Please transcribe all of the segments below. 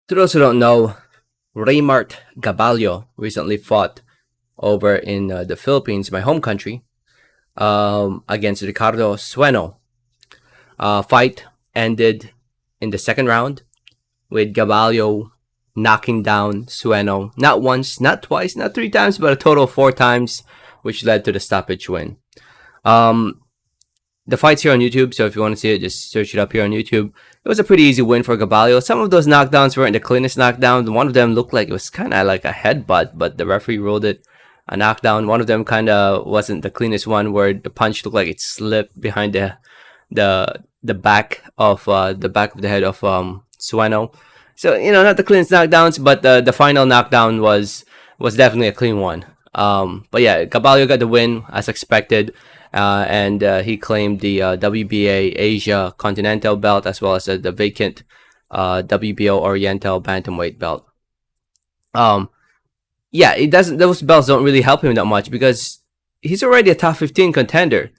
To those who don't know, Reymart Gaballo recently fought over in the Philippines, my home country, against Ricardo Sueno. Fight ended in the second round with Gaballo knocking down Sueno not once, not twice, not three times, but a total of four times, which led to the stoppage win. Um, the fight's here on YouTube, so if you want to see it, just search it up here on YouTube. It was a pretty easy win for Gaballo. Some of those knockdowns weren't the cleanest knockdowns. One of them looked like it was kind of like a headbutt, but the referee ruled it a knockdown. One of them kind of wasn't the cleanest one, where the punch looked like it slipped behind the back of the head of Sueno. So not the cleanest knockdowns, but the final knockdown was definitely a clean one. But yeah, Gaballo got the win as expected. And he claimed the WBA Asia Continental belt, as well as the vacant WBO Oriental Bantamweight belt. Yeah, it doesn't. Those belts don't really help him that much because he's already a top 15 contender.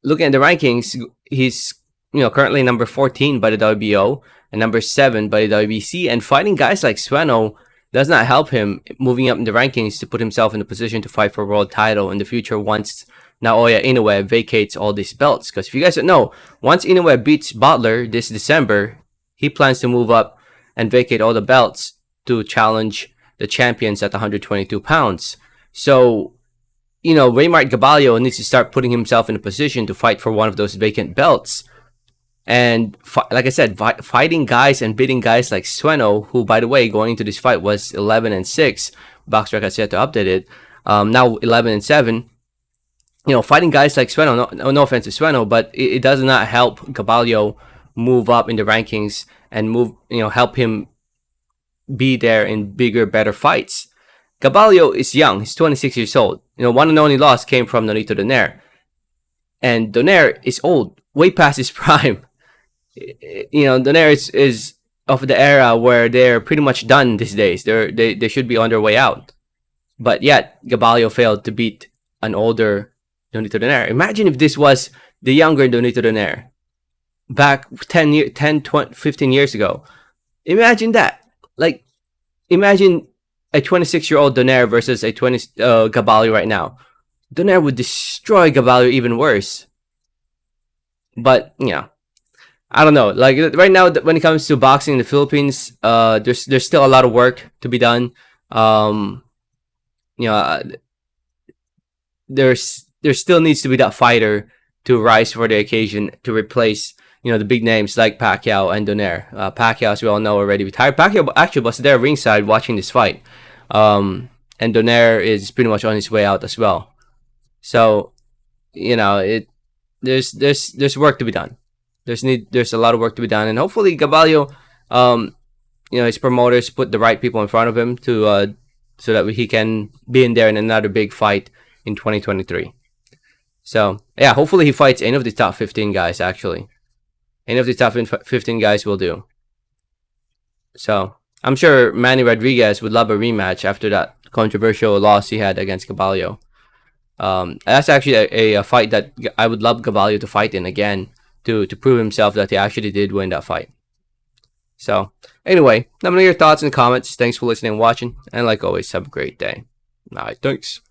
Looking at the rankings, he's currently number 14 by the WBO and number 7 by the WBC, and fighting guys like Sueno does not help him moving up in the rankings to put himself in a position to fight for a world title in the future once Naoya Inoue vacates all these belts. Because if you guys don't know, once Inoue beats Butler this December, he plans to move up and vacate all the belts to challenge the champions at 122 pounds. So, Reymart Gaballo needs to start putting himself in a position to fight for one of those vacant belts. And like I said, fighting guys and beating guys like Sueno, who, by the way, going into this fight was 11-6. Box Records yet to update it. Now 11-7. Fighting guys like Sueno, no offense to Sueno, but it does not help Gaballo move up in the rankings and help him be there in bigger, better fights. Gaballo is young. He's 26 years old. One and only loss came from Nonito Donaire. And Donaire is old, way past his prime. Donaire is of the era where they're pretty much done these days. They should be on their way out. But yet, Gaballo failed to beat an older Nonito Donaire. Imagine if this was the younger Nonito Donaire back 15 years ago. Imagine that. Imagine a 26-year-old Donaire versus a Gaballo right now. Donaire would destroy Gaballo even worse. But I don't know. Right now, when it comes to boxing in the Philippines, there's still a lot of work to be done. There still needs to be that fighter to rise for the occasion to replace the big names like Pacquiao and Donaire. Pacquiao, as we all know, already retired. Pacquiao actually was there ringside watching this fight, and Donaire is pretty much on his way out as well. So there's work to be done. There's a lot of work to be done, and hopefully Gaballo, his promoters put the right people in front of him to so that he can be in there in another big fight in 2023. So yeah, hopefully he fights any of the top 15 guys. Actually, any of the top 15 guys will do. So I'm sure Manny Rodriguez would love a rematch after that controversial loss he had against Gaballo. That's actually a fight that I would love Gaballo to fight in again to prove himself that he actually did win that fight. So anyway, let me know your thoughts and comments. Thanks for listening and watching, and like always, have a great day. Alright, thanks.